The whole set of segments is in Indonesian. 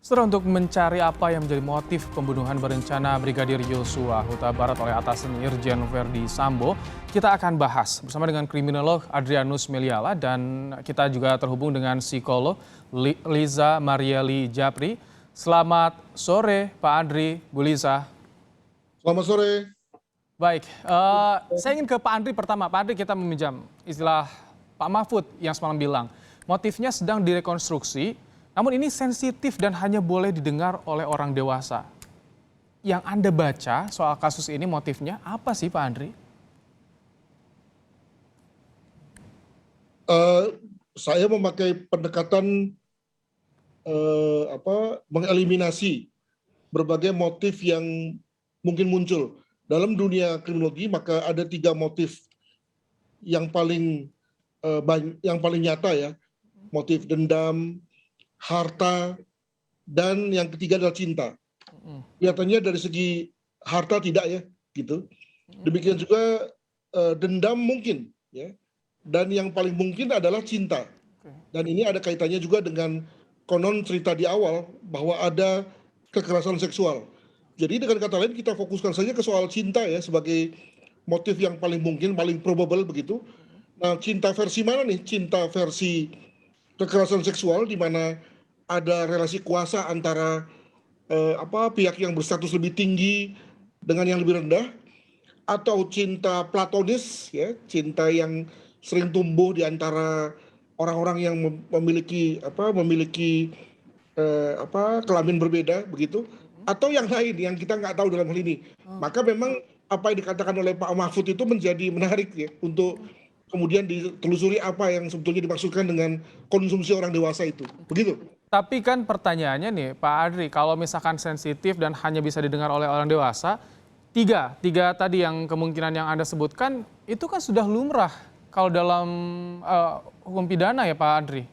Setelah untuk mencari apa yang menjadi motif pembunuhan berencana Brigadir Yosua Huta Barat oleh atasan Irjen Verdi Sambo, kita akan bahas bersama dengan kriminolog Adrianus Meliala dan kita juga terhubung dengan psikolog Liza Marieli Japri. Selamat sore Pak Andri, Bu Liza. Selamat sore. Baik, saya ingin ke Pak Andri pertama. Pak Andri, kita meminjam istilah Pak Mahfud yang semalam bilang, motifnya sedang direkonstruksi, namun ini sensitif dan hanya boleh didengar oleh orang dewasa. Yang Anda baca soal kasus ini motifnya apa sih Pak Andri? Saya memakai pendekatan mengeliminasi berbagai motif yang mungkin muncul. Dalam dunia kriminologi maka ada 3 motif yang paling nyata ya. Motif dendam, harta, dan yang ketiga adalah cinta. Kelihatannya dari segi harta tidak ya, gitu. Demikian juga dendam mungkin ya. Dan yang paling mungkin adalah cinta. Dan ini ada kaitannya juga dengan konon cerita di awal bahwa ada kekerasan seksual. Jadi dengan kata lain kita fokuskan saja ke soal cinta ya sebagai motif yang paling mungkin, paling probable begitu. Nah, cinta versi mana nih? Cinta versi kekerasan seksual di mana ada relasi kuasa antara pihak yang berstatus lebih tinggi dengan yang lebih rendah, atau cinta platonis ya, cinta yang sering tumbuh di antara orang-orang yang memiliki kelamin berbeda begitu, atau yang lain yang kita nggak tahu dalam hal ini. Maka memang apa yang dikatakan oleh Pak Mahfud itu menjadi menarik ya untuk kemudian ditelusuri apa yang sebetulnya dimaksudkan dengan konsumsi orang dewasa itu. Begitu. Tapi kan pertanyaannya nih Pak Andri, kalau misalkan sensitif dan hanya bisa didengar oleh orang dewasa, tiga tadi yang kemungkinan yang Anda sebutkan itu kan sudah lumrah kalau dalam hukum pidana ya Pak Andri.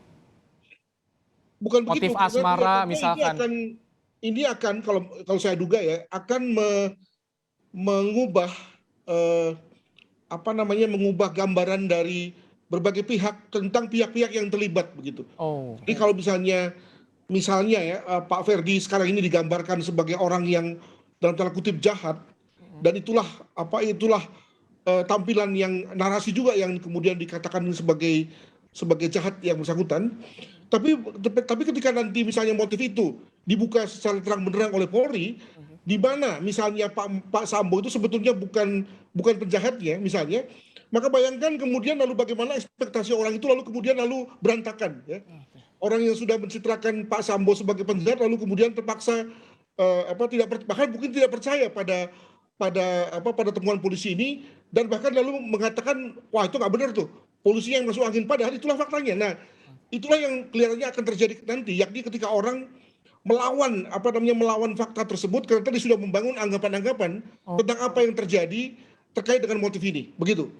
Bukan Motif begitu. asmara Karena misalkan. ini akan kalau saya duga ya akan mengubah mengubah gambaran dari berbagai pihak tentang pihak-pihak yang terlibat begitu. Oh. Jadi kalau misalnya ya Pak Verdi sekarang ini digambarkan sebagai orang yang dalam tanda kutip jahat, dan itulah tampilan yang narasi juga yang kemudian dikatakan sebagai jahat yang bersangkutan. Tapi ketika nanti misalnya motif itu dibuka secara terang-benderang oleh Polri, di mana misalnya Pak Sambo itu sebetulnya bukan penjahatnya misalnya, maka bayangkan kemudian lalu bagaimana ekspektasi orang itu kemudian berantakan ya. Orang yang sudah mencitrakan Pak Sambo sebagai penjahat lalu kemudian terpaksa bahkan mungkin tidak percaya pada temuan polisi ini, dan bahkan lalu mengatakan wah itu nggak benar tuh, polisi yang masuk angin, padahal itulah faktanya. Nah, itulah yang kelihatannya akan terjadi nanti, yakni ketika orang melawan fakta tersebut karena tadi sudah membangun anggapan-anggapan tentang apa yang terjadi terkait dengan motif ini. Begitu.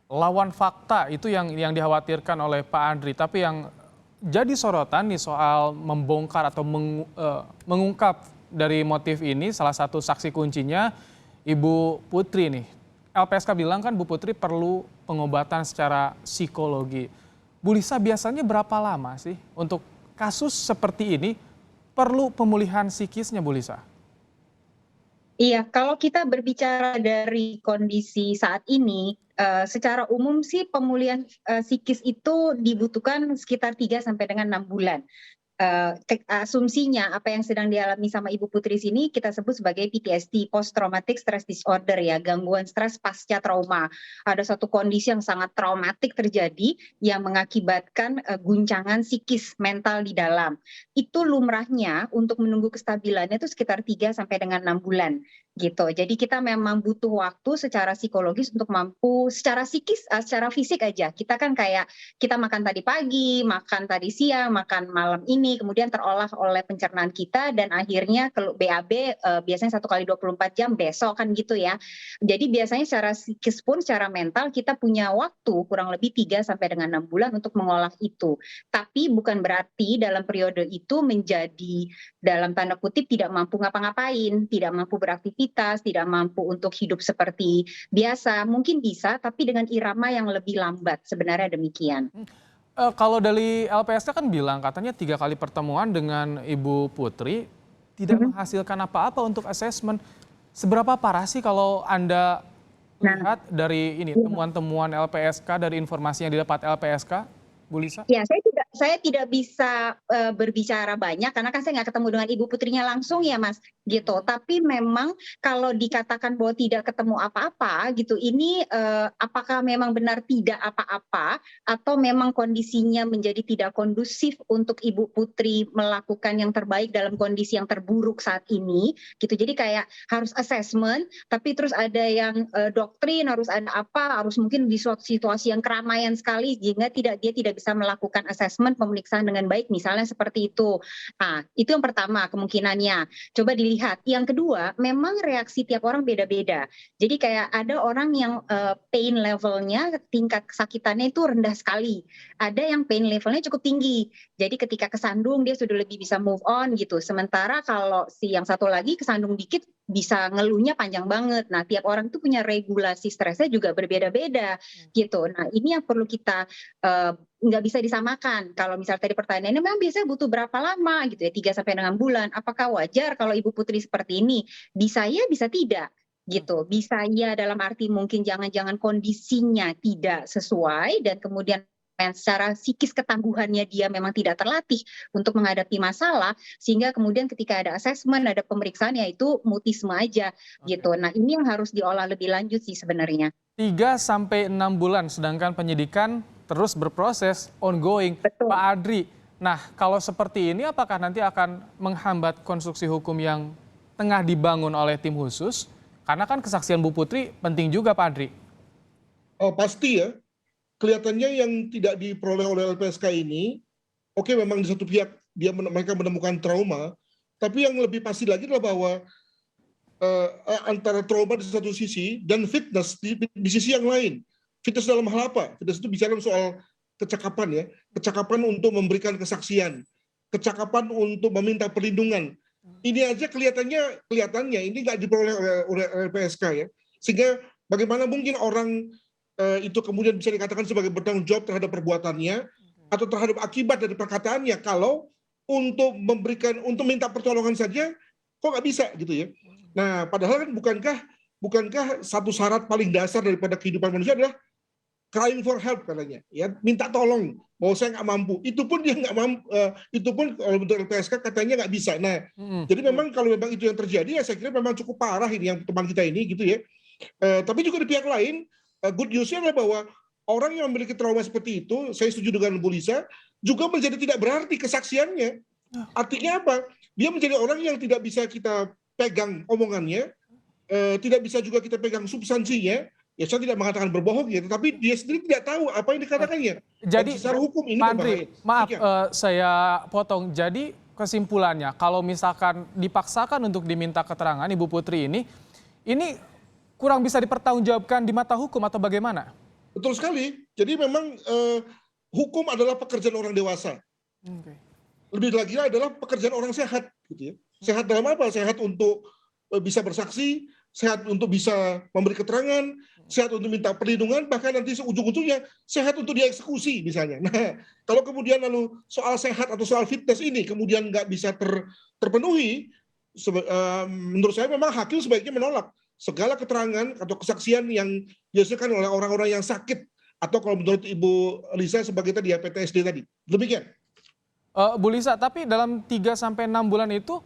Lawan fakta itu yang dikhawatirkan oleh Pak Andri, tapi yang jadi sorotan nih soal membongkar atau mengungkap dari motif ini, salah satu saksi kuncinya Ibu Putri nih. LPSK bilang kan Bu Putri perlu pengobatan secara psikologi. Bu Lisa, biasanya berapa lama sih untuk kasus seperti ini perlu pemulihan psikisnya, Bu Lisa? Iya, kalau kita berbicara dari kondisi saat ini, secara umum sih pemulihan psikis itu dibutuhkan sekitar 3 sampai dengan 6 bulan. Asumsinya apa yang sedang dialami sama Ibu Putri sini kita sebut sebagai PTSD, Post Traumatic Stress Disorder ya, gangguan stres pasca trauma. Ada satu kondisi yang sangat traumatik terjadi yang mengakibatkan guncangan psikis mental di dalam. Itu lumrahnya untuk menunggu kestabilannya itu sekitar 3 sampai dengan 6 bulan gitu. Jadi kita memang butuh waktu secara psikologis untuk mampu secara psikis, secara fisik aja. Kita kan kayak kita makan tadi pagi, makan tadi siang, makan malam ini, kemudian terolah oleh pencernaan kita dan akhirnya ke BAB biasanya 1 kali 24 jam besok kan gitu ya. Jadi biasanya secara psikis pun secara mental kita punya waktu kurang lebih 3 sampai dengan 6 bulan untuk mengolah itu. Tapi bukan berarti dalam periode itu menjadi dalam tanda kutip tidak mampu ngapa-ngapain, tidak mampu beraktivitas, tidak mampu untuk hidup seperti biasa. Mungkin bisa tapi dengan irama yang lebih lambat, sebenarnya demikian. Kalau dari LPSK kan bilang katanya 3 kali pertemuan dengan Ibu Putri tidak Mhm. menghasilkan apa-apa untuk asesmen. Seberapa parah sih kalau Anda Nah, lihat dari ini iya. temuan-temuan LPSK, dari informasi yang didapat LPSK, Bu Lisa? Ya, saya tidak bisa, berbicara banyak karena kan saya nggak ketemu dengan Ibu Putrinya langsung ya, Mas, gitu. Tapi memang kalau dikatakan bahwa tidak ketemu apa-apa gitu, ini, apakah memang benar tidak apa-apa atau memang kondisinya menjadi tidak kondusif untuk Ibu Putri melakukan yang terbaik dalam kondisi yang terburuk saat ini, gitu. Jadi kayak harus assessment, tapi terus ada yang, doktrin, harus ada apa, harus mungkin di suatu situasi yang keramaian sekali sehingga dia tidak bisa melakukan assessment pemeriksaan dengan baik, misalnya seperti itu. Nah, itu yang pertama kemungkinannya. Coba dilihat. Yang kedua, memang reaksi tiap orang beda-beda. Jadi kayak ada orang yang pain levelnya, tingkat kesakitannya itu rendah sekali. Ada yang pain levelnya cukup tinggi. Jadi ketika kesandung dia sudah lebih bisa move on gitu. Sementara kalau si yang satu lagi kesandung dikit bisa ngeluhnya panjang banget. Nah, tiap orang itu punya regulasi stresnya juga berbeda-beda gitu. Nah, ini yang perlu kita nggak bisa disamakan. Kalau misal tadi pertanyaannya memang biasanya butuh berapa lama gitu ya, 3 sampai 6 bulan. Apakah wajar kalau Ibu Putri seperti ini? Bisa ya, bisa tidak gitu. Bisa ya dalam arti mungkin jangan-jangan kondisinya tidak sesuai dan kemudian secara psikis ketangguhannya dia memang tidak terlatih untuk menghadapi masalah sehingga kemudian ketika ada asesmen, ada pemeriksaan yaitu mutisme aja Oke. gitu. Nah, ini yang harus diolah lebih lanjut sih sebenarnya. 3 sampai 6 bulan, sedangkan penyidikan terus berproses, ongoing. Pak Betul. Adri, nah kalau seperti ini apakah nanti akan menghambat konstruksi hukum yang tengah dibangun oleh tim khusus? Karena kan kesaksian Bu Putri penting juga Pak Adri. Oh, pasti ya. Kelihatannya yang tidak diperoleh oleh LPSK ini, oke memang di satu pihak mereka menemukan trauma, tapi yang lebih pasti lagi adalah bahwa antara trauma di satu sisi dan fitness di sisi yang lain. Fitness dalam hal apa? Fitness itu bicara soal kecakapan ya, kecakapan untuk memberikan kesaksian, kecakapan untuk meminta perlindungan. Ini aja kelihatannya ini nggak diperoleh oleh LPSK ya, sehingga bagaimana mungkin orang itu kemudian bisa dikatakan sebagai bertanggung jawab terhadap perbuatannya atau terhadap akibat dari perkataannya kalau untuk minta pertolongan saja kok nggak bisa gitu ya. Nah, padahal kan bukankah satu syarat paling dasar daripada kehidupan manusia adalah crying for help katanya, ya minta tolong, bahwa saya nggak mampu. Itu pun dia nggak mampu, itu pun kalau bentuk LPSK katanya nggak bisa. Nah, jadi memang kalau memang itu yang terjadi ya saya kira memang cukup parah ini yang teman kita ini gitu ya. Tapi juga di pihak lain, good news-nya adalah bahwa orang yang memiliki trauma seperti itu, saya setuju dengan Bu Lisa, juga menjadi tidak berarti kesaksiannya. Artinya apa? Dia menjadi orang yang tidak bisa kita pegang omongannya, tidak bisa juga kita pegang substansinya. Ya saya tidak mengatakan berbohong ya, tetapi dia sendiri tidak tahu apa yang dikatakannya. Dan Jadi secara hukum ini Pak Andri, berbahaya. maaf Demikian. saya potong. Jadi kesimpulannya kalau misalkan dipaksakan untuk diminta keterangan Ibu Putri ini kurang bisa dipertanggungjawabkan di mata hukum atau bagaimana? Betul sekali. Jadi memang hukum adalah pekerjaan orang dewasa. Oke. Lebih lagi adalah pekerjaan orang sehat gitu ya. Sehat dalam apa? Sehat untuk bisa bersaksi, sehat untuk bisa memberi keterangan, sehat untuk minta perlindungan, bahkan nanti ujung-ujungnya sehat untuk dieksekusi misalnya. Nah, kalau kemudian lalu soal sehat atau soal fitness ini kemudian nggak bisa terpenuhi, menurut saya memang hakim sebaiknya menolak segala keterangan atau kesaksian yang dihasilkan oleh orang-orang yang sakit atau kalau menurut Ibu Lisa sebagai tadi ya PTSD tadi. Demikian. Bu Lisa, tapi dalam 3 sampai 6 bulan itu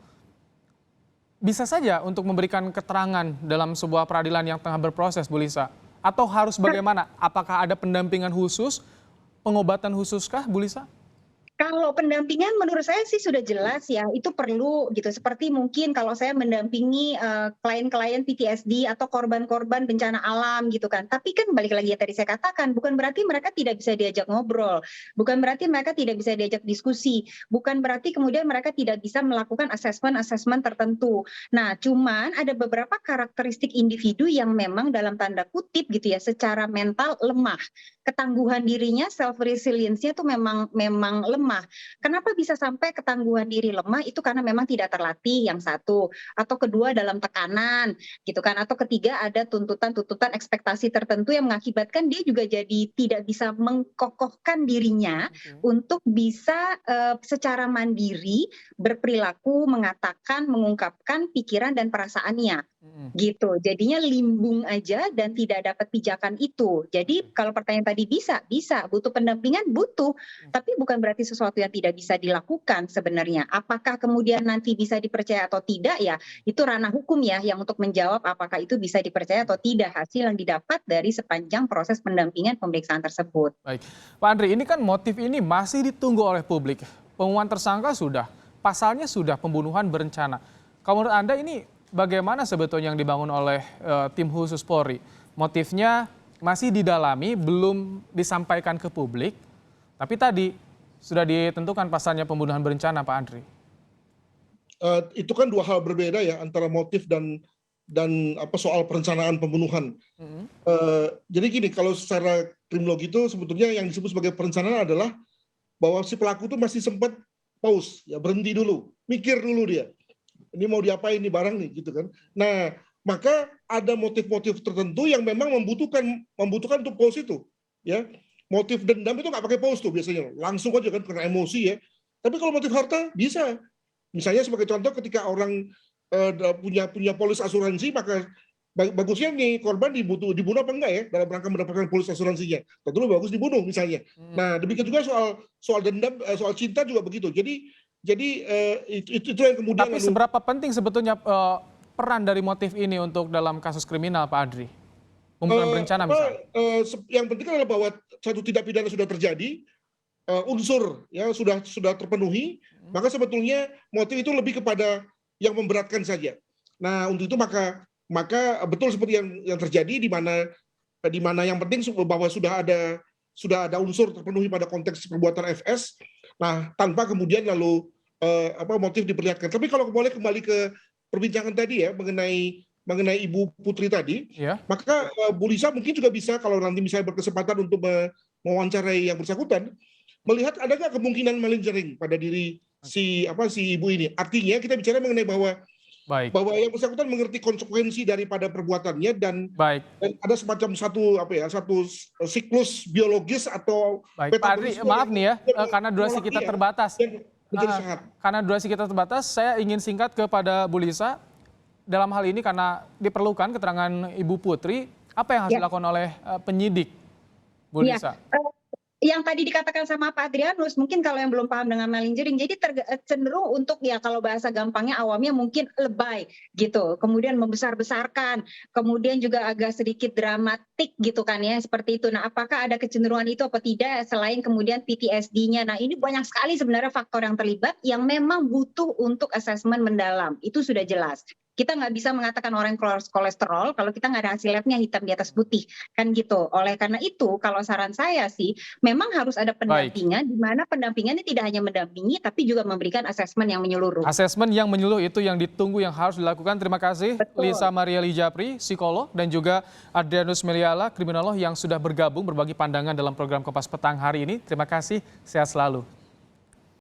bisa saja untuk memberikan keterangan dalam sebuah peradilan yang tengah berproses, Bu Lisa? Atau harus bagaimana? Apakah ada pendampingan khusus, pengobatan khususkah, Bu Lisa? Kalau pendampingan menurut saya sih sudah jelas ya, itu perlu gitu. Seperti mungkin kalau saya mendampingi klien-klien PTSD atau korban-korban bencana alam gitu kan. Tapi kan balik lagi ya tadi saya katakan, bukan berarti mereka tidak bisa diajak ngobrol, bukan berarti mereka tidak bisa diajak diskusi, bukan berarti kemudian mereka tidak bisa melakukan asesmen-asesmen tertentu. Nah, cuman ada beberapa karakteristik individu yang memang dalam tanda kutip gitu ya, secara mental lemah. Ketangguhan dirinya, self resilience-nya tuh memang lemah lemah. Kenapa bisa sampai ketangguhan diri lemah? Itu karena memang tidak terlatih, yang satu, atau kedua dalam tekanan gitu kan, atau ketiga ada tuntutan-tuntutan ekspektasi tertentu yang mengakibatkan dia juga jadi tidak bisa mengkokohkan dirinya untuk bisa secara mandiri berperilaku, mengatakan, mengungkapkan pikiran dan perasaannya gitu. Jadinya limbung aja dan tidak dapat pijakan itu. Jadi kalau pertanyaan tadi bisa butuh pendampingan, butuh, tapi bukan berarti sesuatu yang tidak bisa dilakukan sebenarnya. Apakah kemudian nanti bisa dipercaya atau tidak, ya itu ranah hukum ya yang untuk menjawab apakah itu bisa dipercaya atau tidak hasil yang didapat dari sepanjang proses pendampingan pemeriksaan tersebut. Baik, Pak Andri, ini kan motif ini masih ditunggu oleh publik. Pengumuman tersangka sudah, pasalnya sudah pembunuhan berencana. Kalau menurut Anda ini bagaimana sebetulnya yang dibangun oleh tim khusus Polri? Motifnya masih didalami, belum disampaikan ke publik, tapi tadi sudah ditentukan pasalnya pembunuhan berencana, Pak Andri. Itu kan dua hal berbeda ya, antara motif dan soal perencanaan pembunuhan. Jadi gini, kalau secara kriminologi itu sebetulnya yang disebut sebagai perencanaan adalah bahwa si pelaku itu masih sempat pause, ya berhenti dulu, mikir dulu dia. Ini mau diapain nih barang nih gitu kan. Nah, maka ada motif-motif tertentu yang memang membutuhkan untuk pause itu, ya. Motif dendam itu nggak pakai pause tuh biasanya, langsung aja kan karena emosi ya. Tapi kalau motif harta bisa. Misalnya sebagai contoh ketika orang punya polis asuransi, maka bagusnya nih korban dibunuh apa enggak ya dalam rangka mendapatkan polis asuransinya. Tentu bagus dibunuh misalnya. Nah, demikian juga soal dendam, soal cinta juga begitu. Jadi itu yang kemudian. Tapi seberapa penting sebetulnya peran dari motif ini untuk dalam kasus kriminal, Pak Adri? Pembunuhan berencana misalnya. Yang penting adalah bahwa satu tindak pidana sudah terjadi, unsur ya sudah terpenuhi, maka sebetulnya motif itu lebih kepada yang memberatkan saja. Nah, untuk itu maka betul seperti yang terjadi di mana yang penting bahwa sudah ada unsur terpenuhi pada konteks perbuatan FS. Nah, tanpa kemudian lalu motif diperlihatkan. Tapi kalau boleh kembali ke perbincangan tadi ya mengenai Ibu Putri tadi, maka Bu Lisa mungkin juga bisa kalau nanti misalnya berkesempatan untuk mewawancarai yang bersangkutan, melihat ada nggak kemungkinan malingering pada diri si ibu ini. Artinya kita bicara mengenai bahwa yang bersangkutan mengerti konsekuensi daripada perbuatannya dan ada semacam satu siklus biologis atau Pak Adri, maaf nih ya, karena durasi kita terbatas. Karena durasi kita terbatas, saya ingin singkat kepada Bu Lisa. Dalam hal ini karena diperlukan keterangan Ibu Putri, apa yang harus dilakukan oleh penyidik, Bu Lisa? Yang tadi dikatakan sama Pak Adrianus, mungkin kalau yang belum paham dengan malingering, jadi cenderung untuk ya kalau bahasa gampangnya awamnya mungkin lebay gitu, kemudian membesar-besarkan, kemudian juga agak sedikit dramatik gitu kan ya, seperti itu. Nah, apakah ada kecenderungan itu apa tidak selain kemudian PTSD-nya? Nah, ini banyak sekali sebenarnya faktor yang terlibat yang memang butuh untuk asesmen mendalam, itu sudah jelas. Kita nggak bisa mengatakan orang kolesterol kalau kita nggak ada hasil labnya hitam di atas putih, kan gitu. Oleh karena itu, kalau saran saya sih, memang harus ada pendampingan, di mana pendampingan ini tidak hanya mendampingi, tapi juga memberikan asesmen yang menyeluruh. Asesmen yang menyeluruh itu yang ditunggu, yang harus dilakukan. Terima kasih. Betul. Lisa Maria Lijapri, psikolog, dan juga Adrianus Meliala, kriminolog yang sudah bergabung berbagi pandangan dalam program Kompas Petang hari ini. Terima kasih, sehat selalu.